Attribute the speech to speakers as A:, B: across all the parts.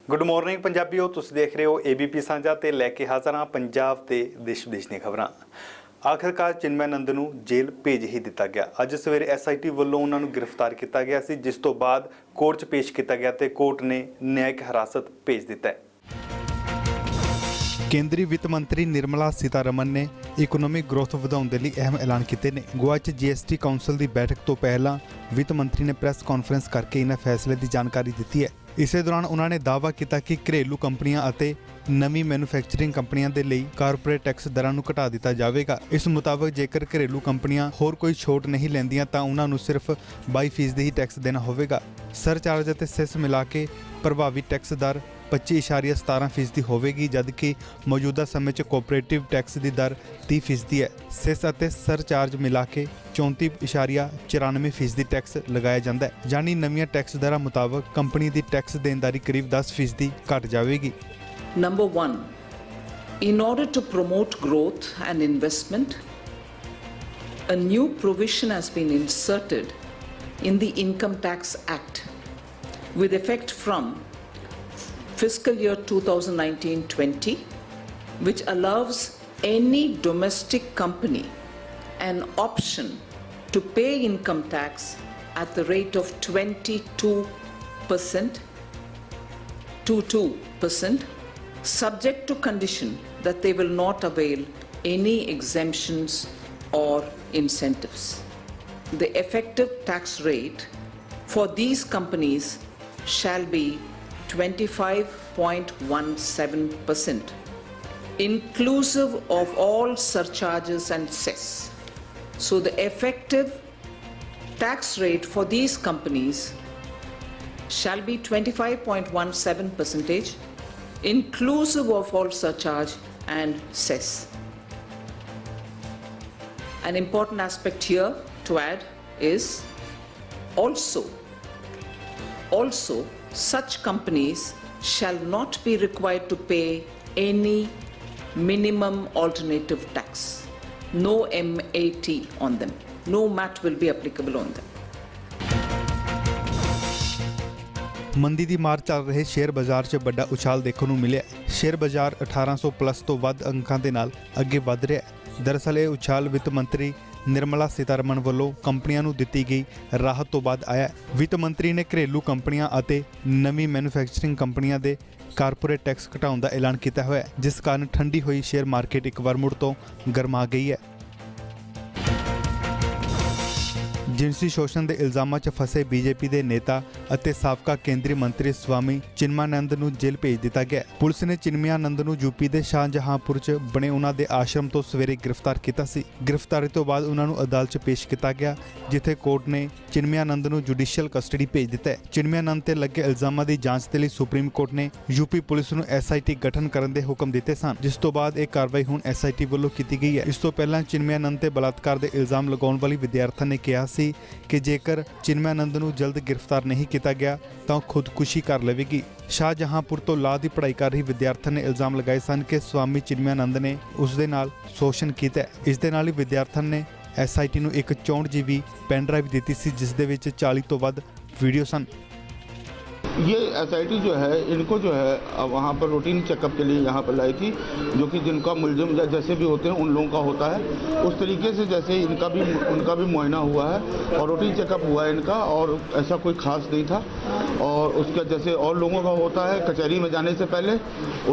A: Good morning पंजाबियो, तुसीं देख रहे हो ABP ਸਾਂਝਾ ਤੇ ਲੈ ਕੇ ਹਾਜ਼ਰ ਹਾਂ ਪੰਜਾਬ ਤੇ ਦੇਸ਼ ਵਿਦੇਸ਼ ਦੀਆਂ ਖਬਰਾਂ। आखिरकार चिन्मय नंद ਨੂੰ ਜੇਲ੍ਹ ਭੇਜ ਹੀ ਦਿੱਤਾ ਗਿਆ। ਅੱਜ ਸਵੇਰੇ SIT ਵੱਲੋਂ ਉਹਨਾਂ ਨੂੰ ਗ੍ਰਿਫਤਾਰ ਕੀਤਾ ਗਿਆ ਸੀ, ਜਿਸ ਤੋਂ ਬਾਅਦ ਕੋਰਟ 'ਚ ਪੇਸ਼ ਕੀਤਾ ਗਿਆ ਤੇ ਕੋਰਟ ਨੇ ਨਿਆਇਕ ਹਿਰਾਸਤ ਭੇਜ ਦਿੱਤਾ ਹੈ। ਕੇਂਦਰੀ ਵਿੱਤ ਮੰਤਰੀ ਨਿਰਮਲਾ ਸੀਤਾਰਮਨ ਨੇ ਇਕਨੋਮਿਕ ਗਰੋਥ ਵਧਾਉਣ ਦੇ ਲਈ ਅਹਿਮ ਐਲਾਨ ਕੀਤੇ ਨੇ। ਗੋਆ 'ਚ GST ਕਾਉਂਸਲ ਦੀ ਬੈਠਕ ਤੋਂ ਪਹਿਲਾਂ ਵਿੱਤ ਮੰਤਰੀ ਨੇ ਪ੍ਰੈਸ ਕਾਨਫਰੰਸ ਕਰਕੇ ਇਹਨਾਂ ਫੈਸਲੇ ਦੀ ਜਾਣਕਾਰੀ ਦਿੱਤੀ ਹੈ। ਇਸੇ ਦੌਰਾਨ ਉਹਨਾਂ ਨੇ ਦਾਅਵਾ ਕੀਤਾ ਕਿ ਘਰੇਲੂ ਕੰਪਨੀਆਂ ਅਤੇ ਨਵੀਂ ਮੈਨੂਫੈਕਚਰਿੰਗ ਕੰਪਨੀਆਂ ਦੇ ਲਈ ਕਾਰਪੋਰੇਟ ਟੈਕਸ ਦਰਾਂ ਨੂੰ ਘਟਾ ਦਿੱਤਾ ਜਾਵੇਗਾ। ਇਸ ਮੁਤਾਬਕ ਜੇਕਰ ਘਰੇਲੂ ਕੰਪਨੀਆਂ ਹੋਰ ਕੋਈ ਛੋਟ ਨਹੀਂ ਲੈਂਦੀਆਂ ਤਾਂ ਉਹਨਾਂ ਨੂੰ ਸਿਰਫ 22% ਹੀ ਟੈਕਸ ਦੇਣਾ ਹੋਵੇਗਾ। ਸਰਚਾਰਜ ਅਤੇ ਸੈਸ ਮਿਲਾ ਕੇ ਪ੍ਰਭਾਵੀ ਟੈਕਸ ਦਰ 25.17% ਹੋਵੇਗੀ, ਜਦਕਿ ਮੌਜੂਦਾ ਸਮੇਂ 'ਚ ਕੋਆਪਰੇਟਿਵ ਟੈਕਸ ਦੀ ਦਰ 30% ਹੈ। ਸੈਸ ਅਤੇ ਸਰਚਾਰਜ ਮਿਲਾ ਕੇ 34.94% ਟੈਕਸ ਲਗਾਇਆ ਜਾਂਦਾ ਹੈ, ਯਾਨੀ ਨਵੀਆਂ ਟੈਕਸ ਦਰਾਂ ਮੁਤਾਬਕ ਕੰਪਨੀ ਦੀ ਟੈਕਸ ਦੇਣਦਾਰੀ ਕਰੀਬ 10% ਘਟ ਜਾਵੇਗੀ।
B: Number 1, in order to promote growth and investment, a new provision has been inserted in the Income Tax Act with effect from fiscal year 2019-20, which allows any domestic company an option to pay income tax at the rate of 22%, subject to condition that they will not avail any exemptions or incentives. The effective tax rate for these companies shall be 25.17%, inclusive of all surcharges and cess. So the effective tax rate for these companies shall be 25.17%, inclusive of all surcharge and cess. An important aspect here to add is also such companies shall not be required to pay any minimum alternative tax. No MAT on them. No MAT will be applicable on them.
A: ਮੰਦੀ ਦੀ ਮਾਰ ਚੱਲ ਰਹੇ share ਬਾਜ਼ਾਰ 'ਚ ਵੱਡਾ ਉਛਾਲ ਦੇਖਣ ਨੂੰ ਮਿਲਿਆ। ਸ਼ੇਅਰ ਬਾਜ਼ਾਰ 1800 ਪਲੱਸ ਤੋਂ ਵੱਧ ਅੰਕਾਂ ਦੇ ਨਾਲ ਅੱਗੇ ਵਧ ਰਿਹਾ ਹੈ। ਦਰਅਸਲ ਇਹ ਉਛਾਲ ਵਿੱਤ ਮੰਤਰੀ ਨਿਰਮਲਾ ਸੀਤਾਰਮਨ ਵੱਲੋਂ ਕੰਪਨੀਆਂ ਨੂੰ ਦਿੱਤੀ ਗਈ ਰਾਹਤ ਤੋਂ ਬਾਅਦ ਆਇਆ। ਵਿੱਤ ਮੰਤਰੀ ਨੇ ਘਰੇਲੂ ਕੰਪਨੀਆਂ ਅਤੇ ਨਵੀਂ ਮੈਨੂਫੈਕਚਰਿੰਗ ਕੰਪਨੀਆਂ ਦੇ ਕਾਰਪੋਰੇਟ ਟੈਕਸ ਘਟਾਉਣ ਦਾ ਐਲਾਨ ਕੀਤਾ ਹੋਇਆ ਹੈ, ਜਿਸ ਕਾਰਨ ਠੰਡੀ ਹੋਈ ਸ਼ੇਅਰ ਮਾਰਕੀਟ ਇੱਕ ਵਾਰ ਮੁੜ ਤੋਂ ਗਰਮਾ ਗਈ ਹੈ। ਜਿਨਸੀ ਸ਼ੋਸ਼ਣ ਦੇ ਇਲਜ਼ਾਮਾਂ 'ਚ ਫਸੇ BJP ਦੇ ਨੇਤਾ ਅਤੇ ਸਾਬਕਾ ਕੇਂਦਰੀ ਮੰਤਰੀ ਸਵਾਮੀ ਚਿਨਮਯਾਨੰਦ ਨੂੰ ਜੇਲ੍ਹ ਭੇਜ ਦਿੱਤਾ ਗਿਆ। ਪੁਲਿਸ ਨੇ ਚਿਨਮਯਾਨੰਦ ਨੂੰ ਯੂਪੀ ਦੇ ਸ਼ਾਹਜਹਾਂਪੁਰ 'ਚ ਬਣੇ ਉਹਨਾਂ ਦੇ ਆਸ਼ਰਮ ਤੋਂ ਸਵੇਰੇ ਗ੍ਰਿਫਤਾਰ ਕੀਤਾ ਸੀ। ਗ੍ਰਿਫਤਾਰੀ ਤੋਂ ਬਾਅਦ ਉਹਨਾਂ ਨੂੰ ਅਦਾਲਤ 'ਚ ਪੇਸ਼ ਕੀਤਾ ਗਿਆ, ਜਿੱਥੇ ਕੋਰਟ ਨੇ ਚਿਨਮਯਾਨੰਦ ਨੂੰ ਜੁਡੀਸ਼ੀਅਲ ਕਸਟਡੀ ਭੇਜ ਦਿੱਤਾ ਹੈ। ਚਿਨਮਯਾਨੰਦ ਤੇ ਲੱਗੇ ਇਲਜ਼ਾਮਾਂ ਦੀ ਜਾਂਚ ਦੇ ਲਈ ਸੁਪਰੀਮ ਕੋਰਟ ਨੇ ਯੂਪੀ ਪੁਲਿਸ ਨੂੰ SIT ਗਠਨ ਕਰਨ ਦੇ ਹੁਕਮ ਦਿੱਤੇ ਸਨ, ਜਿਸ ਤੋਂ ਬਾਅਦ ਇਹ ਕਾਰਵਾਈ ਹੁਣ SIT ਵੱਲੋਂ ਕੀਤੀ ਗਈ ਹੈ। ਇਸ ਤੋਂ ਪਹਿਲਾਂ ਚਿਨਮਯਾਨੰਦ ਤੇ ਬਲਾਤਕਾਰ ਦੇ ਇਲਜ਼ਾਮ ਲਗਾਉਣ ਵਾਲੀ ਵਿਦਿਆਰਥਣ ਨੇ ਕਿਹਾ ਸੀ ਕਿ ਜੇਕਰ ਚਿਨਮਯਾਨੰਦ ਨੂੰ ਜਲਦ ਗ੍ਰਿਫਤਾਰ ਨਹੀਂ ਕੀਤਾ ਗਿਆ ਤਾਂ ਖੁਦਕੁਸ਼ੀ ਕਰ ਲਵੇਗੀ। ਸ਼ਾਹਜਹਾਂਪੁਰ ਤੋਂ ਲਾਅ ਦੀ ਪੜ੍ਹਾਈ ਕਰ ਰਹੀ ਵਿਦਿਆਰਥਣ ਨੇ ਇਲਜ਼ਾਮ ਲਗਾਏ ਸਨ ਕਿ ਸਵਾਮੀ ਚਿਨਮਯਾਨੰਦ ਨੇ ਉਸ ਦੇ ਨਾਲ ਸ਼ੋਸ਼ਣ ਕੀਤਾ। ਇਸ ਦੇ ਨਾਲ ਹੀ ਵਿਦਿਆਰਥਣ ਨੇ SIT ਨੂੰ ਇੱਕ 64 GB ਪੈਨ ਡਰਾਈਵ ਦਿੱਤੀ ਸੀ, ਜਿਸ ਦੇ ਵਿੱਚ 40 ਤੋਂ ਵੱਧ ਵੀਡੀਓ ਸਨ।
C: ये SIT जो है इनको जो है वहाँ पर रूटीन चेकअप के लिए यहाँ पर लाई थी, जो कि जिनका मुलजिम या जैसे भी होते हैं उन लोगों का होता है, उस तरीके से जैसे उनका भी मुआयना हुआ है और रूटीन चेकअप हुआ है इनका, और ऐसा कोई ख़ास नहीं था। और उसका जैसे और लोगों का होता है कचहरी में जाने से पहले,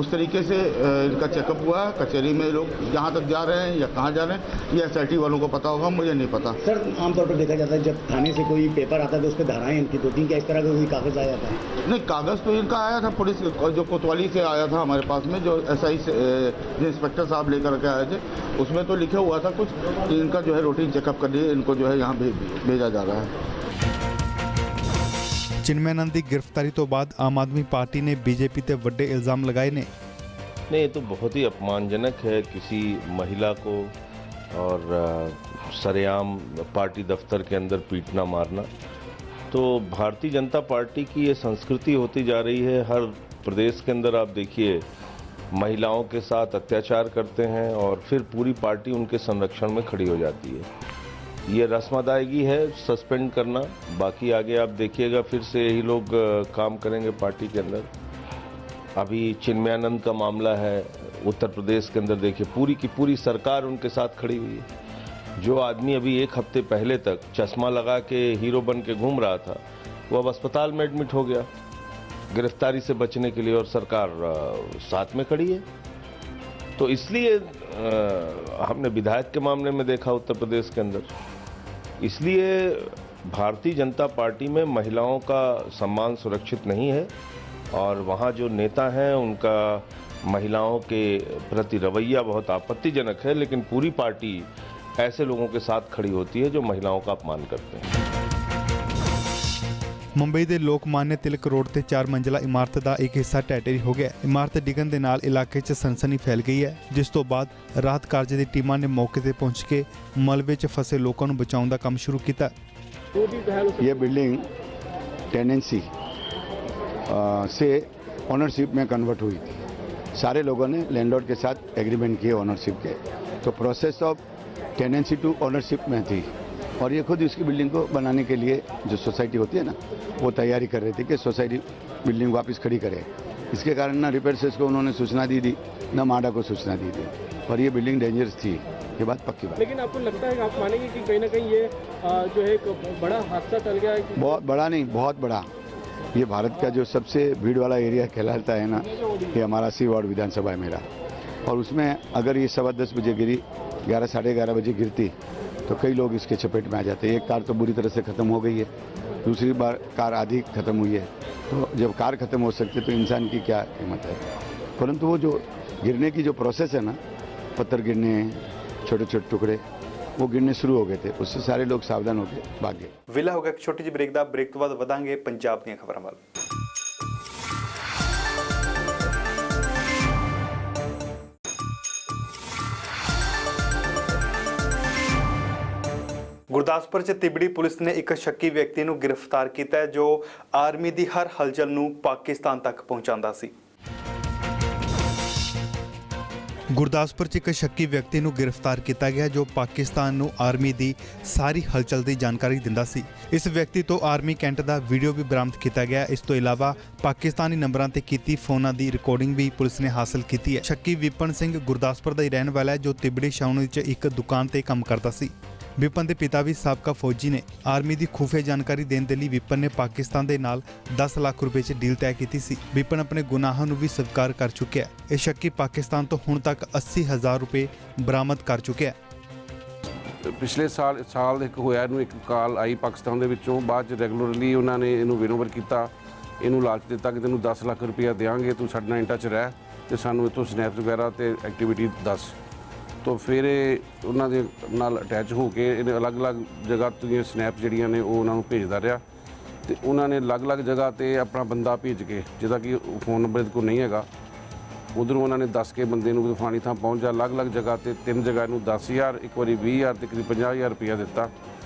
C: उस तरीके से इनका चेकअप हुआ है। कचहरी में लोग जहाँ तक जा रहे हैं या कहाँ जा रहे हैं ये SIT वालों को पता होगा, मुझे नहीं पता।
D: सर, आमतौर पर देखा जाता है जब थाने से कोई पेपर आता है तो उस पर धाराएँ इनकी 2-3 क्या इस तरह का कोई कागज़ आ जाता है?
C: नहीं, कागज़ तो इनका आया था पुलिस जो कोतवाली से आया था हमारे पास में, जो SI से जो इंस्पेक्टर साहब लेकर के आए थे, उसमें तो लिखा हुआ था कुछ कि इनका जो है रूटीन चेकअप करने इनको जो है यहाँ भेजा जा रहा है।
A: चिन्मयानंद की गिरफ्तारी तो बाद आम आदमी पार्टी ने BJP ते वड्डे इल्ज़ाम लगाए ने।
E: नहीं, ये तो बहुत ही अपमानजनक है किसी महिला को और सरेआम पार्टी दफ्तर के अंदर पीटना मारना। तो भारतीय जनता पार्टी की ये संस्कृति होती जा रही है। हर प्रदेश के अंदर आप देखिए महिलाओं के साथ अत्याचार करते हैं और फिर पूरी पार्टी उनके संरक्षण में खड़ी हो जाती है। ये रस्म अदायगी है सस्पेंड करना, बाकी आगे आप देखिएगा फिर से यही लोग काम करेंगे पार्टी के अंदर। अभी चिन्मयानंद का मामला है उत्तर प्रदेश के अंदर, देखिए पूरी की पूरी सरकार उनके साथ खड़ी हुई है। जो आदमी अभी एक हफ्ते पहले तक चश्मा लगा के हीरो बन के घूम रहा था, वो अब अस्पताल में एडमिट हो गया गिरफ्तारी से बचने के लिए, और सरकार साथ में खड़ी है। तो इसलिए हमने विधायक के मामले में देखा उत्तर प्रदेश के अंदर, इसलिए भारतीय जनता पार्टी में महिलाओं का सम्मान सुरक्षित नहीं है, और वहाँ जो नेता हैं उनका महिलाओं के प्रति रवैया बहुत आपत्तिजनक है। लेकिन पूरी पार्टी ऐसे लोगों के साथ खड़ी होती है जो महिलाओं का अपमान करते हैं।
A: ਮੁੰਬਈ ਦੇ ਲੋਕਮਾਨਯ ਤਿਲਕ ਰੋਡ ਤੇ 4 ਮੰਜ਼ਲਾ ਇਮਾਰਤ ਦਾ ਇੱਕ ਹਿੱਸਾ ਢਹਿ ਹੋ ਗਿਆ। ਇਮਾਰਤ ਡਿੱਗਣ ਦੇ ਨਾਲ ਇਲਾਕੇ 'ਚ ਸਨਸਨੀ ਫੈਲ ਗਈ ਹੈ, ਜਿਸ ਤੋਂ ਬਾਅਦ ਰਾਹਤ ਕਾਰਜ ਦੀ ਟੀਮਾਂ ਨੇ ਮੌਕੇ ਤੇ ਪਹੁੰਚ ਕੇ ਮਲਬੇ 'ਚ ਫਸੇ ਲੋਕਾਂ ਨੂੰ ਬਚਾਉਣ ਦਾ ਕੰਮ ਸ਼ੁਰੂ ਕੀਤਾ।
F: ये बिल्डिंग टेनेंसी से ओनरशिप में कन्वर्ट हुई थी। सारे लोगों ने लैंडलॉर्ड के साथ एग्रीमेंट किए ओनरशिप के, तो process of tenancy to ownership में थी, और ये खुद इसकी बिल्डिंग को बनाने के लिए जो सोसाइटी होती है ना, वो तैयारी कर रही थी कि सोसाइटी बिल्डिंग वापस खड़ी करे। इसके कारण ना रिपेयर सेस को उन्होंने सूचना दी थी, ना माडा को सूचना दी थी, और ये बिल्डिंग डेंजरस थी, ये बात पक्की बात।
G: लेकिन आपको लगता है, आप मानेंगे कि कहीं ना कहीं ये जो है एक बड़ा हादसा टल गया है?
F: बहुत बड़ा नहीं, बहुत बड़ा। ये भारत का जो सबसे भीड़ वाला एरिया कहलाता है ना, ये हमारा 80 वार्ड विधानसभा है मेरा, और उसमें अगर ये 10:15 बजे गिरी, 11 साढ़े 11 बजे गिरती तो कई लोग इसके चपेट में आ जाते। एक कार तो बुरी तरह से ख़त्म हो गई है, दूसरी बार कार आधी ख़त्म हुई है। तो जब कार ख़त्म हो सकती है तो इंसान की क्या कीमत है। परंतु वो जो गिरने की जो प्रोसेस है ना, पत्थर गिरने, छोटे छोटे टुकड़े वो गिरने शुरू हो गए थे, उससे सारे लोग सावधान होकर भाग गए।
A: ਵੇਲਾ ਹੋ ਗਿਆ ਇੱਕ ਛੋਟੀ ਜਿਹੀ ਬ੍ਰੇਕ ਦਾ। ਬ੍ਰੇਕ ਤੋਂ ਬਾਅਦ ਵਧਾਂਗੇ ਪੰਜਾਬ ਦੀਆਂ ਖਬਰਾਂ ਵੱਲ। ਗੁਰਦਾਸਪੁਰ 'ਚ ਤਿਬੜੀ ਪੁਲਿਸ ਨੇ ਇੱਕ ਸ਼ੱਕੀ ਵਿਅਕਤੀ ਨੂੰ ਗ੍ਰਿਫਤਾਰ ਕੀਤਾ ਹੈ, ਜੋ ਆਰਮੀ ਦੀ ਹਰ ਹਲਚਲ ਨੂੰ ਪਾਕਿਸਤਾਨ ਤੱਕ ਪਹੁੰਚਾਉਂਦਾ ਸੀ। ਗੁਰਦਾਸਪੁਰ 'ਚ ਇੱਕ ਸ਼ੱਕੀ ਵਿਅਕਤੀ ਨੂੰ ਗ੍ਰਿਫਤਾਰ ਕੀਤਾ ਗਿਆ, ਜੋ ਪਾਕਿਸਤਾਨ ਨੂੰ ਆਰਮੀ ਦੀ ਸਾਰੀ ਹਲਚਲ ਦੀ ਜਾਣਕਾਰੀ ਦਿੰਦਾ ਸੀ। ਇਸ ਵਿਅਕਤੀ ਤੋਂ ਆਰਮੀ ਕੈਂਟ ਦਾ ਵੀਡੀਓ ਵੀ ਬਰਾਮਦ ਕੀਤਾ ਗਿਆ। ਇਸ ਤੋਂ ਇਲਾਵਾ ਪਾਕਿਸਤਾਨੀ ਨੰਬਰਾਂ ਤੇ ਕੀਤੀ ਫੋਨਾਂ ਦੀ ਰਿਕਾਰਡਿੰਗ ਵੀ ਪੁਲਿਸ ਨੇ ਹਾਸਲ ਕੀਤੀ ਹੈ। ਸ਼ੱਕੀ ਵਿਪਨ ਸਿੰਘ ਗੁਰਦਾਸਪੁਰ ਦਾ ਹੀ ਰਹਿਣ ਵਾਲਾ ਹੈ, ਜੋ ਤਿਬੜੀ ਛਾਉਣੀ 'ਚ ਇੱਕ ਦੁਕਾਨ ਤੇ ਕੰਮ ਕਰਦਾ ਸੀ। ਵਿਪਨ ਦੇ ਪਿਤਾ ਵੀ ਸਾਬਕਾ ਫੌਜੀ ਨੇ। ਆਰਮੀ ਦੀ ਖੁਫੀਆ ਜਾਣਕਾਰੀ ਦੇਣ ਦੇ ਲਈ ਵਿਪਨ ਨੇ ਪਾਕਿਸਤਾਨ ਦੇ ਨਾਲ 10 ਲੱਖ ਰੁਪਏ 'ਚ ਡੀਲ ਤੈਅ ਕੀਤੀ ਸੀ। ਵਿਪਨ ਆਪਣੇ ਗੁਨਾਹਾਂ ਨੂੰ ਵੀ ਸਵੀਕਾਰ ਕਰ ਚੁੱਕਿਆ ਹੈ। ਇਹ ਸ਼ੱਕੀ ਪਾਕਿਸਤਾਨ ਤੋਂ ਹੁਣ ਤੱਕ 80,000 ਰੁਪਏ ਬਰਾਮਦ ਕਰ ਚੁੱਕਿਆ ਹੈ।
H: ਪਿਛਲੇ ਸਾਲ ਇੱਕ ਹੋਇਆ, ਇਹਨੂੰ ਇੱਕ ਕਾਲ ਆਈ ਪਾਕਿਸਤਾਨ ਦੇ ਵਿੱਚੋਂ। ਬਾਅਦ 'ਚ ਰੈਗੂਲਰਲੀ ਉਹਨਾਂ ਨੇ ਇਹਨੂੰ ਵਿਨੋਵਰ ਕੀਤਾ, ਇਹਨੂੰ ਲਾਲਚ ਦਿੱਤਾ ਕਿ ਤੈਨੂੰ 10 ਲੱਖ ਰੁਪਇਆ ਦੇਵਾਂਗੇ, ਤੂੰ ਸਾਡੇ ਨਾਲ ਇਨ ਟੱਚ ਰਹਿ ਤੇ ਸਾਨੂੰ ਇੱਥੋਂ ਸਨੈਪਸ ਵਗੈਰਾ ਤੇ ਐਕਟੀਵਿਟੀ ਦੱਸ। तो फिर ਉਹਨਾਂ ਦੇ ਨਾਲ ਅਟੈਚ ਹੋ ਕੇ ਇਹਨੇ ਅਲੱਗ-ਅਲੱਗ ਜਗ੍ਹਾ ਤੋਂ ਸਨੈਪ ਜਿਹੜੀਆਂ ਨੇ ਉਹ ਉਹਨਾਂ ਨੂੰ ਭੇਜਦਾ ਰਿਹਾ, ਤੇ ਉਹਨਾਂ ਨੇ ਅਲੱਗ-ਅਲੱਗ ਜਗ੍ਹਾ ਤੇ ਆਪਣਾ ਬੰਦਾ ਭੇਜ ਕੇ, ਜਿਹਦਾ ਕਿ ਫੋਨ ਨੰਬਰ ਇਹਦੇ ਕੋਲ ਨਹੀਂ ਹੈਗਾ, ਉਧਰੋਂ ਉਹਨਾਂ ਨੇ ਦੱਸ ਕੇ ਬੰਦੇ ਨੂੰ ਫਲਾਣੀ ਥਾਂ ਪਹੁੰਚ ਜਾ। ਅਲੱਗ-ਅਲੱਗ ਜਗ੍ਹਾ ਤੇ 3 ਜਗ੍ਹਾ ਇਹਨੂੰ 10,000, ਇੱਕ ਵਾਰੀ 20,000 ਤੇ ਕਰੀਬ 50,000 ਰੁਪਇਆ ਦਿੱਤਾ,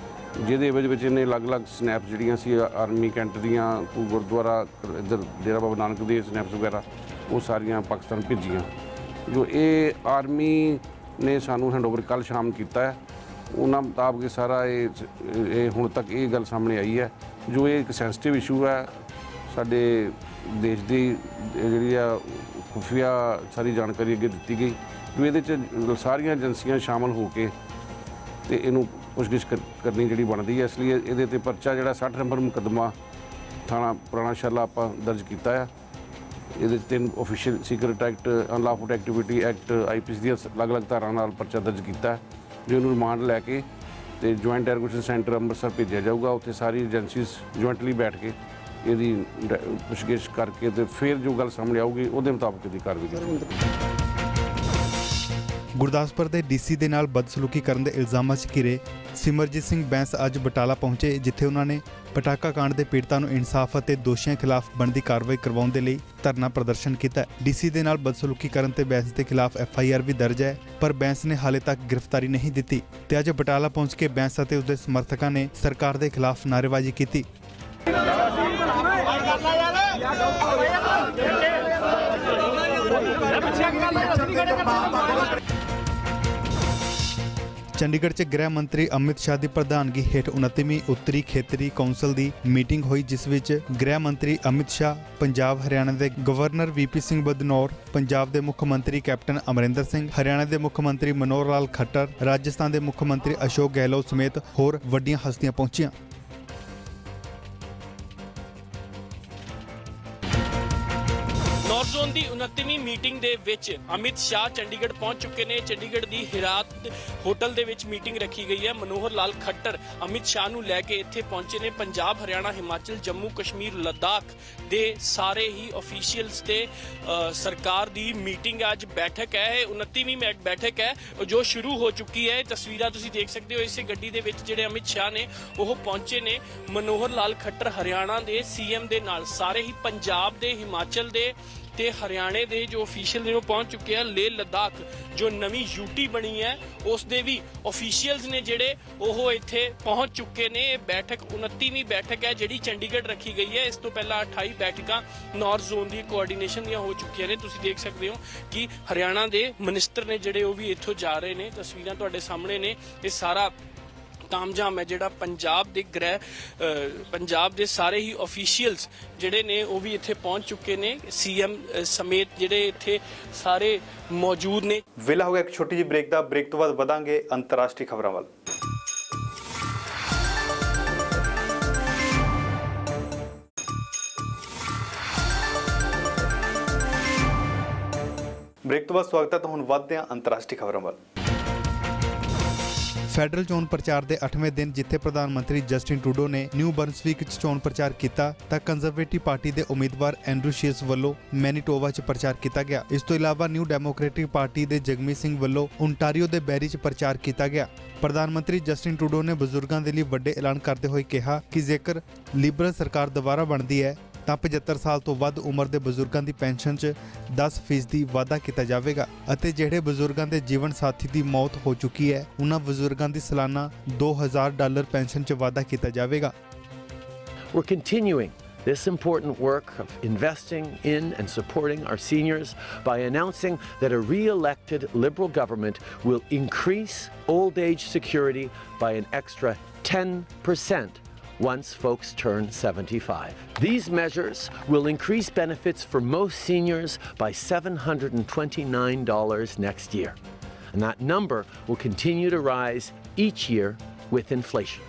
H: ਜਿਹਦੇ ਵਿੱਚ ਇਹਨੇ ਅਲੱਗ-ਅਲੱਗ ਸਨੈਪ ਜਿਹੜੀਆਂ ਸੀ ਆਰਮੀ ਕੈਂਟ ਦੀਆਂ, ਗੁਰਦੁਆਰਾ ਇੱਧਰ ਡੇਰਾ ਬਾਬਾ ਨਾਨਕ ਦੇ ਸਨੈਪਸ ਵਗੈਰਾ ਉਹ ਸਾਰੀਆਂ ਪਾਕਿਸਤਾਨ ਭੇਜੀਆਂ। ਜੋ ਇਹ ਆਰਮੀ ਨੇ ਸਾਨੂੰ ਹੈਂਡਓਵਰ ਕੱਲ੍ਹ ਸ਼ਾਮ ਕੀਤਾ ਹੈ, ਉਹਨਾਂ ਮੁਤਾਬਕ ਸਾਰਾ ਇਹ ਹੁਣ ਤੱਕ ਇਹ ਗੱਲ ਸਾਹਮਣੇ ਆਈ ਹੈ। ਜੋ ਇਹ ਇੱਕ ਸੈਂਸਿਟਿਵ ਇਸ਼ੂ ਹੈ, ਸਾਡੇ ਦੇਸ਼ ਦੀ ਜਿਹੜੀ ਆ ਖੁਫੀਆ ਸਾਰੀ ਜਾਣਕਾਰੀ ਅੱਗੇ ਦਿੱਤੀ ਗਈ, ਜੋ ਇਹਦੇ 'ਚ ਸਾਰੀਆਂ ਏਜੰਸੀਆਂ ਸ਼ਾਮਲ ਹੋ ਕੇ ਤੇ ਇਹਨੂੰ ਪੁੱਛਗਿੱਛ ਕਰਨੀ ਜਿਹੜੀ ਬਣਦੀ ਹੈ। ਇਸ ਲਈ ਇਹਦੇ 'ਤੇ ਪਰਚਾ ਜਿਹੜਾ 60 ਨੰਬਰ ਮੁਕੱਦਮਾ ਥਾਣਾ ਪੁਰਾਣਾ ਸ਼ਾਲਾ ਆਪਾਂ ਦਰਜ ਕੀਤਾ ਹੈ। ਇਹਦੇ 'ਚ 3 official secret act, unlawful activity act, IPC ਦੀਆਂ ਅਲੱਗ-ਅਲੱਗ ਧਾਰਾਂ ਨਾਲ ਪਰਚਾ ਦਰਜ ਕੀਤਾ, ਜੋ ਇਹਨੂੰ ਰਿਮਾਂਡ ਲੈ ਕੇ ਤੇ ਜੁਆਇੰਟ ਇੰਟਰੋਗੇਸ਼ਨ ਸੈਂਟਰ ਅੰਮ੍ਰਿਤਸਰ ਭੇਜਿਆ ਜਾਊਗਾ। ਉੱਥੇ ਸਾਰੀ ਏਜੰਸੀਜ਼ ਜੁਆਇੰਟਲੀ ਬੈਠ ਕੇ ਇਹਦੀ ਪੁੱਛਗਿੱਛ ਕਰਕੇ ਤੇ ਫਿਰ ਜੋ ਗੱਲ ਸਾਹਮਣੇ ਆਊਗੀ ਉਹਦੇ ਮੁਤਾਬਕ ਇਹਦੀ ਕਾਰਵਾਈ ਕੀਤੀ।
A: ਗੁਰਦਾਸਪੁਰ ਦੇ ਡੀਸੀ ਦੇ ਨਾਲ ਬਦਸਲੂਕੀ ਕਰਨ ਦੇ ਇਲਜ਼ਾਮਾਂ 'ਚ ਘਿਰੇ ਸਿਮਰਜੀਤ ਸਿੰਘ ਬੈਂਸ ਅੱਜ ਬਟਾਲਾ ਪਹੁੰਚੇ, ਜਿੱਥੇ ਉਹਨਾਂ ਨੇ ਪਟਾਕਾ ਕਾਂਡ ਦੇ ਪੀੜਤਾਂ ਨੂੰ ਇਨਸਾਫ ਅਤੇ ਦੋਸ਼ੀਆਂ ਖਿਲਾਫ ਬਣਦੀ ਕਾਰਵਾਈ ਕਰਵਾਉਣ ਦੇ ਲਈ ਧਰਨਾ ਪ੍ਰਦਰਸ਼ਨ ਕੀਤਾ। ਡੀਸੀ ਦੇ ਨਾਲ ਬਦਸਲੂਕੀ ਕਰਨ ਤੇ ਬੈਂਸ ਦੇ ਖਿਲਾਫ FIR ਵੀ ਦਰਜ ਹੈ, ਪਰ ਬੈਂਸ ਨੇ ਹਾਲੇ ਤੱਕ ਗ੍ਰਿਫਤਾਰੀ ਨਹੀਂ ਦਿੱਤੀ ਤੇ ਅੱਜ ਬਟਾਲਾ ਪਹੁੰਚ ਕੇ ਬੈਂਸ ਅਤੇ ਉਸਦੇ ਸਮਰਥਕਾਂ ਨੇ ਸਰਕਾਰ ਦੇ ਖਿਲਾਫ ਨਾਅਰੇਬਾਜ਼ੀ ਕੀਤੀ। ਚੰਡੀਗੜ੍ਹ 'ਚ ਗ੍ਰਹਿ ਮੰਤਰੀ ਅਮਿਤ ਸ਼ਾਹ ਦੀ ਪ੍ਰਧਾਨਗੀ ਹੇਠ 29ਵੀਂ ਉੱਤਰੀ ਖੇਤਰੀ ਕੌਂਸਲ ਦੀ ਮੀਟਿੰਗ ਹੋਈ, ਜਿਸ ਵਿੱਚ ਗ੍ਰਹਿ ਮੰਤਰੀ ਅਮਿਤ ਸ਼ਾਹ, ਪੰਜਾਬ ਹਰਿਆਣਾ ਦੇ ਗਵਰਨਰ ਵੀਪੀ ਸਿੰਘ ਬਦਨੌਰ, ਪੰਜਾਬ ਦੇ ਮੁੱਖ ਮੰਤਰੀ ਕੈਪਟਨ ਅਮਰਿੰਦਰ ਸਿੰਘ, ਹਰਿਆਣਾ ਦੇ ਮੁੱਖ ਮੰਤਰੀ ਮਨੋਹਰ ਲਾਲ ਖੱਟਰ, ਰਾਜਸਥਾਨ ਦੇ ਮੁੱਖ ਮੰਤਰੀ ਅਸ਼ੋਕ ਗਹਿਲੋਤ ਸਮੇਤ ਹੋਰ ਵੱਡੀਆਂ ਹਸਤੀਆਂ ਪਹੁੰਚੀਆਂ।
G: ਨੌਰਥ ਜ਼ੋਨ ਦੀ 29ਵੀਂ ਮੀਟਿੰਗ ਦੇ ਵਿੱਚ ਅਮਿਤ ਸ਼ਾਹ ਚੰਡੀਗੜ੍ਹ ਪਹੁੰਚ ਚੁੱਕੇ ਨੇ। ਚੰਡੀਗੜ੍ਹ ਦੀ ਹਿਰਾਤ ਹੋਟਲ ਦੇ ਵਿੱਚ ਮੀਟਿੰਗ ਰੱਖੀ ਗਈ ਹੈ। ਮਨੋਹਰ ਲਾਲ ਖੱਟਰ ਅਮਿਤ ਸ਼ਾਹ ਨੂੰ ਲੈ ਕੇ ਇੱਥੇ ਪਹੁੰਚੇ ਨੇ। ਪੰਜਾਬ, ਹਰਿਆਣਾ, ਹਿਮਾਚਲ, ਜੰਮੂ ਕਸ਼ਮੀਰ, ਲੱਦਾਖ ਦੇ ਸਾਰੇ ਹੀ ਅਫੀਸ਼ੀਅਲਸ ਤੇ ਸਰਕਾਰ ਦੀ ਮੀਟਿੰਗ ਅੱਜ ਬੈਠਕ ਹੈ। ਇਹ 29ਵੀਂ ਬੈਠਕ ਹੈ ਜੋ ਸ਼ੁਰੂ ਹੋ ਚੁੱਕੀ ਹੈ। ਤਸਵੀਰਾਂ ਤੁਸੀਂ ਦੇਖ ਸਕਦੇ ਹੋ। ਇਸੇ ਗੱਡੀ ਦੇ ਵਿੱਚ ਜਿਹੜੇ ਅਮਿਤ ਸ਼ਾਹ ਨੇ ਉਹ ਪਹੁੰਚੇ ਨੇ। ਮਨੋਹਰ ਲਾਲ ਖੱਟਰ ਹਰਿਆਣਾ ਦੇ ਸੀਐਮ ਦੇ ਨਾਲ ਸਾਰੇ ਹੀ ਪੰਜਾਬ ਦੇ, ਹਿਮਾਚਲ ਦੇ ਤੇ ਹਰਿਆਣੇ ਦੇ ਜੋ ਅਫੀਸ਼ੀਅਲ ਨੇ ਉਹ ਪਹੁੰਚ ਚੁੱਕੇ ਆ। ਲੇਹ ਲੱਦਾਖ ਜੋ ਨਵੀਂ ਯੂਟੀ ਬਣੀ ਹੈ ਉਸ ਦੇ ਵੀ ਅਫੀਸ਼ੀਅਲਸ ਨੇ ਜਿਹੜੇ ਉਹ ਇੱਥੇ ਪਹੁੰਚ ਚੁੱਕੇ ਨੇ। ਇਹ ਬੈਠਕ 29ਵੀਂ ਬੈਠਕ ਹੈ ਜਿਹੜੀ ਚੰਡੀਗੜ੍ਹ ਰੱਖੀ ਗਈ ਹੈ। ਇਸ ਤੋਂ ਪਹਿਲਾਂ 28 ਬੈਠਕਾਂ ਨਾਰਥ ਜ਼ੋਨ ਦੀ ਕੋਆਰਡੀਨੇਸ਼ਨ ਦੀਆਂ ਹੋ ਚੁੱਕੀਆਂ ਨੇ। ਤੁਸੀਂ ਦੇਖ ਸਕਦੇ ਹੋ ਕਿ ਹਰਿਆਣਾ ਦੇ ਮਿਨਿਸਟਰ ਨੇ ਜਿਹੜੇ ਉਹ ਵੀ ਇੱਥੋਂ ਜਾ ਰਹੇ ਨੇ। ਤਸਵੀਰਾਂ ਤੁਹਾਡੇ ਸਾਹਮਣੇ ਨੇ। ਇਹ ਸਾਰਾ ਤਾਮਝਾਮ ਹੈ ਜਿਹੜਾ ਪੰਜਾਬ ਦੇ ਸਾਰੇ ਹੀ ਅਫੀਸ਼ੀਅਲਸ ਜਿਹੜੇ ਨੇ ਉਹ ਵੀ ਇੱਥੇ ਪਹੁੰਚ ਚੁੱਕੇ ਨੇ। ਸੀਐਮ ਸਮੇਤ ਜਿਹੜੇ ਇੱਥੇ ਸਾਰੇ ਮੌਜੂਦ ਨੇ।
A: ਵੇਲਾ ਹੋ ਗਿਆ ਇੱਕ ਛੋਟੀ ਜਿਹੀ ਬ੍ਰੇਕ ਦਾ। ਬ੍ਰੇਕ ਤੋਂ ਬਾਅਦ ਵਧਾਂਗੇ ਅੰਤਰਰਾਸ਼ਟਰੀ ਖਬਰਾਂ ਵੱਲ। ਬ੍ਰੇਕ ਤੋਂ ਬਾਅਦ ਸਵਾਗਤ ਹੈ। ਤਾਂ ਹੁਣ ਵਧਦੇ ਹਾਂ ਅੰਤਰਰਾਸ਼ਟਰੀ ਖਬਰਾਂ ਵੱਲ। ਫੈਡਰਲ ਚੋਣ ਪ੍ਰਚਾਰ ਦੇ 8ਵੇਂ ਦਿਨ ਜਿੱਥੇ ਪ੍ਰਧਾਨ ਮੰਤਰੀ ਜਸਟਿਨ ਟਰੂਡੋ ਨੇ ਨਿਊ ਬਰਨਸਵਿਕ 'ਚ ਚੋਣ ਪ੍ਰਚਾਰ ਕੀਤਾ, ਤਾਂ ਕੰਜ਼ਰਵੇਟਿਵ ਪਾਰਟੀ ਦੇ ਉਮੀਦਵਾਰ ਐਂਡਰੂ ਸ਼ੀਅਰਸ ਵੱਲੋਂ ਮੈਨੀਟੋਬਾ 'ਚ ਪ੍ਰਚਾਰ ਕੀਤਾ ਗਿਆ। ਇਸ ਤੋਂ ਇਲਾਵਾ ਨਿਊ ਡੈਮੋਕ੍ਰੈਟਿਕ ਪਾਰਟੀ ਦੇ ਜਗਮੀਤ ਸਿੰਘ ਵੱਲੋਂ ਓਨਟਾਰੀਓ ਦੇ ਬੈਰੀ 'ਚ ਪ੍ਰਚਾਰ ਕੀਤਾ ਗਿਆ। ਪ੍ਰਧਾਨ ਮੰਤਰੀ ਜਸਟਿਨ ਟਰੂਡੋ ਨੇ ਬਜ਼ੁਰਗਾਂ ਦੇ ਲਈ ਵੱਡੇ ਐਲਾਨ ਕਰਦੇ ਹੋਏ ਕਿਹਾ ਕਿ ਜੇਕਰ ਲਿਬਰਲ ਸਰਕਾਰ ਦੁਬਾਰਾ ਬਣਦੀ ਹੈ ਤਾਂ 75 ਸਾਲ ਤੋਂ ਵੱਧ ਉਮਰ ਦੇ ਬਜ਼ੁਰਗਾਂ ਦੀ ਪੈਨਸ਼ਨ 'ਚ 10% ਵਾਧਾ ਕੀਤਾ ਜਾਵੇਗਾ ਅਤੇ ਜਿਹੜੇ ਬਜ਼ੁਰਗਾਂ ਦੇ ਜੀਵਨ ਸਾਥੀ ਦੀ ਮੌਤ ਹੋ ਚੁੱਕੀ ਹੈ ਉਹਨਾਂ ਬਜ਼ੁਰਗਾਂ ਦੀ ਸਾਲਾਨਾ $2000 ਪੈਨਸ਼ਨ 'ਚ ਵਾਧਾ ਕੀਤਾ ਜਾਵੇਗਾ।
I: We're continuing this important work of investing in and supporting our seniors by announcing that a re-elected Liberal government will increase old age security by an extra 10% once folks turn 75. These measures will increase benefits for most seniors by $729 next year. And that number will continue to rise each year with inflation.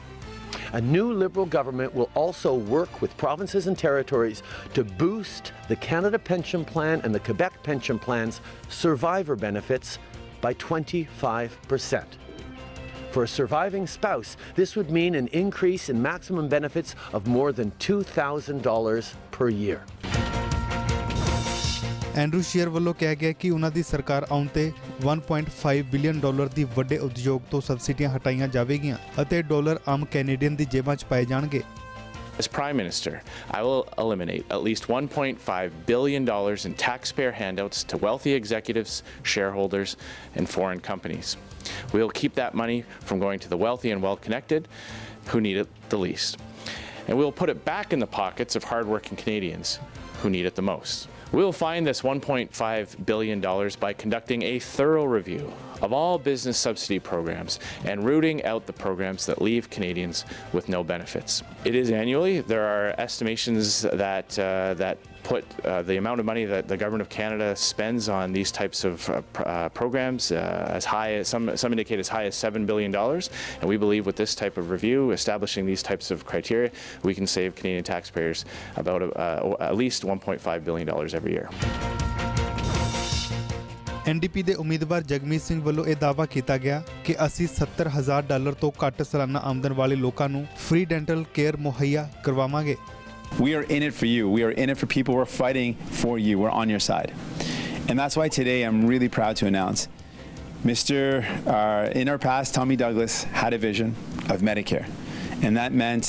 I: A new Liberal government will also work with provinces and territories to boost the Canada Pension Plan and the Quebec Pension Plan's survivor benefits by 25%. For a surviving spouse, this would mean an increase in maximum benefits of more than $2,000 per year.
A: Andrew sheer ਵੱਲੋਂ ਕਿਹਾ ਗਿਆ ਕਿ ਉਹਨਾਂ ਦੀ ਸਰਕਾਰ ਆਉਣ ਤੇ $1.5 billion ਦੀ ਵੱਡੇ ਉਦਯੋਗ ਤੋਂ ਸਬਸਿਡੀਆਂ ਹਟਾਈਆਂ ਜਾਵੇਗੀਆਂ ਅਤੇ ਡਾਲਰ ਆਮ ਕੈਨੇਡੀਅਨ ਦੀ ਜੇਬਾਂ 'ਚ ਪਾਏ ਜਾਣਗੇ।
J: As Prime Minister, I will eliminate at least $1.5 billion in taxpayer handouts to wealthy executives, shareholders, and foreign companies. We will keep that money from going to the wealthy and well-connected who need it the least. And we will put it back in the pockets of hardworking Canadians who need it the most. We will find this $1.5 billion by conducting a thorough review of all business subsidy programs and rooting out the programs that leave Canadians with no benefits. It is annually. There are estimations that put the amount of money that the Government of Canada spends on these types of programs as high as some indicate as high as $7 billion. And we believe with this type of review, establishing these types of criteria, we can save Canadian taxpayers about at least $1.5 billion every year.
A: NDP ਦੇ ਉਮੀਦਵਾਰ ਜਗਮੀਤ ਸਿੰਘ ਵੱਲੋਂ ਇਹ ਦਾਅਵਾ ਕੀਤਾ ਗਿਆ ਕਿ ਅਸੀਂ $70,000 ਤੋਂ ਘੱਟ ਸਾਲਾਨਾ ਆਮਦਨ ਵਾਲੇ ਲੋਕਾਂ ਨੂੰ ਫ੍ਰੀ ਡੈਂਟਲ ਕੇਅਰ ਮੁਹੱਈਆ ਕਰਵਾਵਾਂਗੇ।
K: We are in it for you. We are in it for people. We're fighting for you. We're on your side. And that's why today I'm really proud to announce in our past, Tommy Douglas had a vision of Medicare. And that meant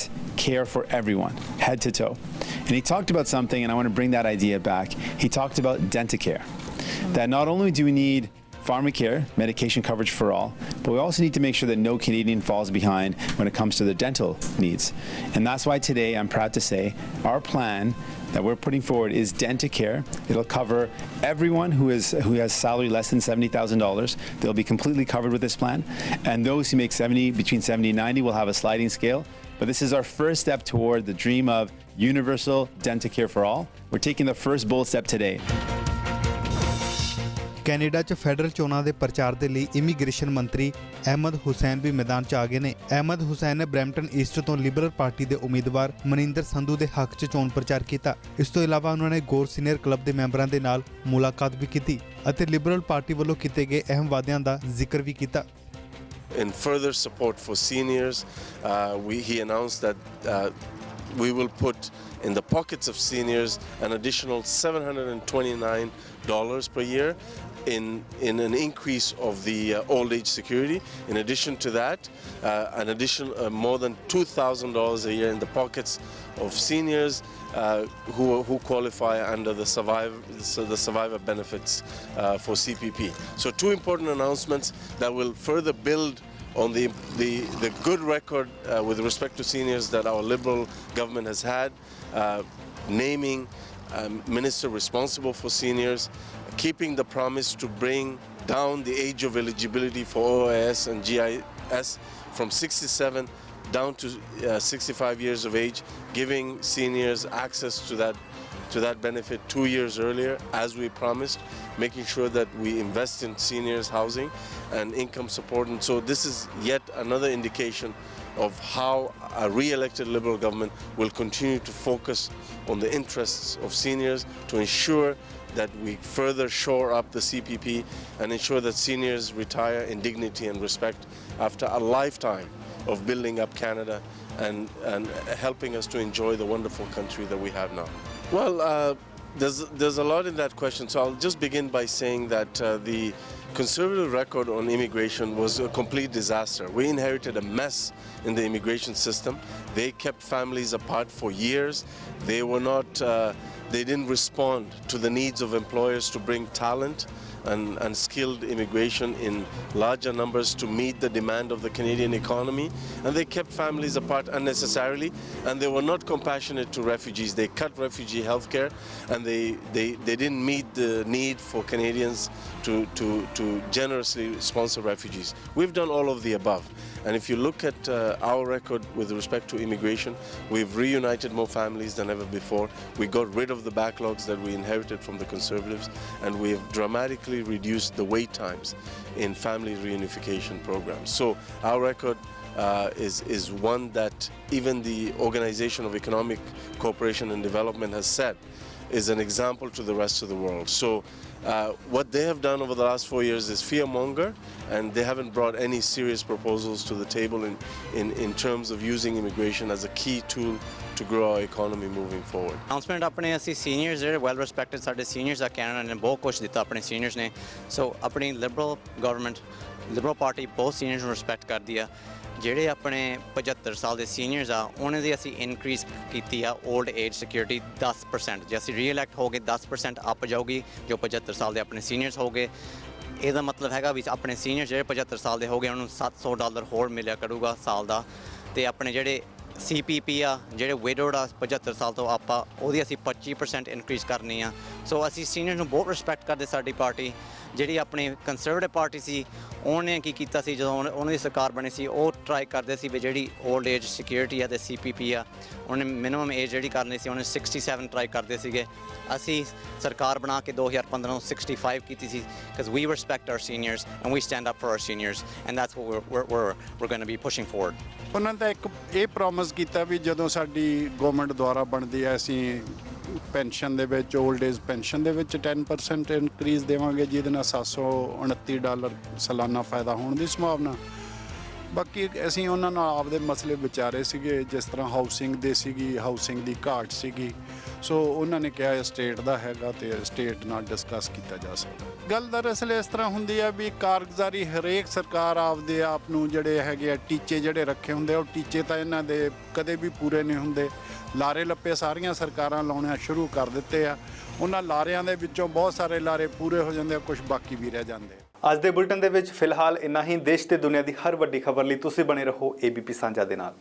K: care for everyone, head to toe. And he talked about something, and I want to bring that idea back. He talked about Dentacare. That not only do we need pharmacare, medication coverage for all, but we also need to make sure that no Canadian falls behind when it comes to their dental needs. And that's why today I'm proud to say our plan that we're putting forward is Dentacare. It'll cover everyone who has salary less than $70,000. They'll be completely covered with this plan. And those who make between 70 and 90 will have a sliding scale. But this is our first step toward the dream of universal Dentacare for all. We're taking the first bold step today.
A: Canada 'ਚ federal ਚੋਣਾਂ ਦੇ ਪ੍ਰਚਾਰ ਦੇ ਲਈ immigration ਮੰਤਰੀ ਅਹਿਮਦ ਹੁਸੈਨ ਵੀ ਮੈਦਾਨ 'ਚ ਆ ਗਏ ਨੇ। ਅਹਿਮਦ ਹੁਸੈਨ ਨੇ ਬਰੈਂਪਟਨ ਈਸਟ ਤੋਂ ਲਿਬਰਲ ਪਾਰਟੀ ਦੇ ਉਮੀਦਵਾਰ ਮਨਿੰਦਰ ਸੰਧੂ ਦੇ ਹੱਕ 'ਚ ਚੋਣ ਪ੍ਰਚਾਰ ਕੀਤਾ। ਇਸ ਤੋਂ ਇਲਾਵਾ ਉਹਨਾਂ ਨੇ ਗੌਰ ਸੀਨੀਅਰ ਕਲੱਬ ਦੇ ਮੈਂਬਰਾਂ ਦੇ ਨਾਲ ਮੁਲਾਕਾਤ ਵੀ ਕੀਤੀ ਅਤੇ ਲਿਬਰਲ ਪਾਰਟੀ ਵੱਲੋਂ ਕੀਤੇ ਗਏ ਅਹਿਮ ਵਾਅਦਿਆਂ ਦਾ ਜ਼ਿਕਰ ਵੀ ਕੀਤਾ।
L: In further support for seniors, he announced that we will put in the pockets of seniors an additional $729 per year in an increase of the old age security. In addition to that, an additional more than $2,000 a year in the pockets of seniors who qualify under the survivor benefits for CPP. So two important announcements that will further build on the good record with respect to seniors that our Liberal government has had, naming minister responsible for seniors, keeping the promise to bring down the age of eligibility for OAS and GIS from 67 down to 65 years of age, giving seniors access to that benefit 2 years earlier, as we promised, making sure that we invest in seniors housing and income support. And so this is yet another indication of how a re-elected Liberal government will continue to focus on the interests of seniors to ensure that we further shore up the CPP and ensure that seniors retire in dignity and respect after a lifetime of building up Canada and helping us to enjoy the wonderful country that we have now. Well, there's a lot in that question, so I'll just begin by saying that the Conservative record on immigration was a complete disaster. We inherited a mess in the immigration system. They kept families apart for years. They didn't respond to the needs of employers to bring talent and skilled immigration in larger numbers to meet the demand of the Canadian economy, and they kept families apart unnecessarily, and they were not compassionate to refugees. They cut refugee health care, and they didn't meet the need for Canadians to generously sponsor refugees. We've done all of the above, and if you look at our record with respect to immigration, we've reunited more families than ever before. We got rid of the backlogs that we inherited from the Conservatives, and we've dramatically reduced the wait times in family reunification programs. So our record is one that even the Organization of Economic Cooperation and Development has said is an example to the rest of the world. So what they have done over the last 4 years is fearmonger, and they haven't brought any serious proposals to the table in terms of using immigration as a key tool to grow our economy moving forward.
M: Announcement ਆਪਣੇ ਅਸੀਂ seniors ਜਿਹੜੇ well respected ਸਾਡੇ seniors ਆ Canada ਨੇ ਬਹੁਤ ਕੁਝ ਦਿੱਤਾ ਆਪਣੇ ਸੀਨੀਅਰਸ ਨੇ। ਸੋ ਆਪਣੀ ਲਿਬਰਲ ਗਵਰਨਮੈਂਟ ਲਿਬਰਲ ਪਾਰਟੀ ਬਹੁਤ ਸੀਨੀਅਰਸ ਨੂੰ ਰਿਸਪੈਕਟ ਕਰਦੀ ਆ। ਜਿਹੜੇ ਆਪਣੇ 75 ਸਾਲ ਦੇ ਸੀਨੀਅਰਸ ਆ ਉਹਨਾਂ ਦੀ ਅਸੀਂ ਇਨਕਰੀਜ਼ ਕੀਤੀ ਆ 올ਡ ਏਜ ਸਿਕਿਉਰਿਟੀ 10%। ਜੇ ਅਸੀਂ ਰੀਇਲੈਕਟ ਹੋ ਗਏ 10% ਅਪ ਜਾਊਗੀ ਜੋ 75 ਸਾਲ ਦੇ ਆਪਣੇ ਸੀਨੀਅਰਸ ਹੋ ਗਏ। ਇਹਦਾ ਮਤਲਬ ਹੈਗਾ ਵੀ ਆਪਣੇ ਸੀਨੀਅਰ ਜਿਹੜੇ 75 ਸਾਲ ਦੇ ਹੋ ਗਏ ਉਹਨਾਂ ਨੂੰ $700 ਹੋਰ ਮਿਲਿਆ ਕਰੂਗਾ ਸਾਲ ਦਾ। ਤੇ ਆਪਣੇ ਜਿਹੜੇ CPP ਆ ਜਿਹੜੇ ਵਿਡੋਡ ਆ 75 ਸਾਲ ਤੋਂ ਆਪਾਂ ਉਹਦੀ ਅਸੀਂ 25% ਇਨਕਰੀਜ਼ ਕਰਨੀ ਆ। ਸੋ ਅਸੀਂ ਸੀਨੀਅਰ ਨੂੰ ਬਹੁਤ ਰਿਸਪੈਕਟ ਕਰਦੇ। ਸਾਡੀ ਪਾਰਟੀ ਜਿਹੜੀ ਆਪਣੀ ਕੰਸਰਵੇਟਿਵ ਪਾਰਟੀ ਸੀ ਉਹਨੇ ਕੀ ਕੀਤਾ ਸੀ ਜਦੋਂ ਉਹਨਾਂ ਦੀ ਸਰਕਾਰ ਬਣੀ ਸੀ ਉਹ ਟਰਾਈ ਕਰਦੇ ਸੀ ਵੀ ਜਿਹੜੀ 올ਡ ਏਜ ਸਿਕਿਉਰਿਟੀ ਆ ਅਤੇ CPP ਆ ਉਹਨੇ ਮਿਨੀਮਮ ਏਜ ਜਿਹੜੀ ਕਰਨੀ ਸੀ ਉਹਨੇ 67 ਟਰਾਈ ਕਰਦੇ ਸੀਗੇ। ਅਸੀਂ ਸਰਕਾਰ ਬਣਾ ਕੇ 2015 ਨੂੰ 65 ਕੀਤੀ ਸੀ because we respect our seniors and we stand up for our seniors and that's what we're going to be pushing forward.
N: ਉਹਨਾਂ ਦਾ ਇੱਕ ਇਹ ਪ੍ਰੋਮਿਸ ਕੀਤਾ ਵੀ ਜਦੋਂ ਸਾਡੀ ਗਵਰਨਮੈਂਟ ਦੁਆਰਾ ਬਣਦੀ ਹੈ ਅਸੀਂ ਪੈਨਸ਼ਨ ਦੇ ਵਿੱਚ 올ਡ ਏਜ ਪੈਨਸ਼ਨ ਦੇ ਵਿੱਚ 10% ਇਨਕਰੀਜ਼ ਦੇਵਾਂਗੇ ਜਿਹਦੇ ਨਾਲ $729 ਸਾਲਾਨਾ ਫਾਇਦਾ ਹੋਣ ਦੀ ਸੰਭਾਵਨਾ। ਬਾਕੀ ਅਸੀਂ ਉਹਨਾਂ ਨਾਲ ਆਪਦੇ ਮਸਲੇ ਵਿਚਾਰੇ ਸੀਗੇ ਜਿਸ ਤਰ੍ਹਾਂ ਹਾਊਸਿੰਗ ਦੇ ਸੀਗੀ ਹਾਊਸਿੰਗ ਦੀ ਘਾਟ ਸੀਗੀ। ਸੋ ਉਹਨਾਂ ਨੇ ਕਿਹਾ ਸਟੇਟ ਦਾ ਹੈਗਾ ਅਤੇ ਸਟੇਟ ਨਾਲ ਡਿਸਕਸ ਕੀਤਾ ਜਾ ਸਕਦਾ। ਗੱਲ ਦਰਅਸਲ ਇਸ ਤਰ੍ਹਾਂ ਹੁੰਦੀ ਆ ਵੀ ਕਾਰਗੁਜ਼ਾਰੀ ਹਰੇਕ ਸਰਕਾਰ ਆਪਦੇ ਆਪ ਨੂੰ ਜਿਹੜੇ ਹੈਗੇ ਆ ਟੀਚੇ ਜਿਹੜੇ ਰੱਖੇ ਹੁੰਦੇ ਉਹ ਟੀਚੇ ਤਾਂ ਇਹਨਾਂ ਦੇ ਕਦੇ ਵੀ ਪੂਰੇ ਨਹੀਂ ਹੁੰਦੇ। ਲਾਰੇ ਲੱਪੇ ਸਾਰੀਆਂ ਸਰਕਾਰਾਂ ਲਾਉਣਾ ਸ਼ੁਰੂ ਕਰ ਦਿੱਤੇ ਆ। ਉਹਨਾਂ ਲਾਰਿਆਂ ਦੇ ਵਿੱਚੋਂ ਬਹੁਤ ਸਾਰੇ ਲਾਰੇ ਪੂਰੇ ਹੋ ਜਾਂਦੇ ਆ ਕੁਝ ਬਾਕੀ ਵੀ ਰਹਿ ਜਾਂਦੇ।
A: ਅੱਜ ਦੇ ਬੁਲਟਨ ਦੇ ਵਿੱਚ ਫਿਲਹਾਲ ਇੰਨਾ ਹੀ। ਦੇਸ਼ ਤੇ ਦੁਨੀਆ ਦੀ ਹਰ ਵੱਡੀ ਖਬਰ ਲਈ ਤੁਸੀਂ ਬਣੇ ਰਹੋ ABP ਸਾਂਝਾ ਦੇ ਨਾਲ।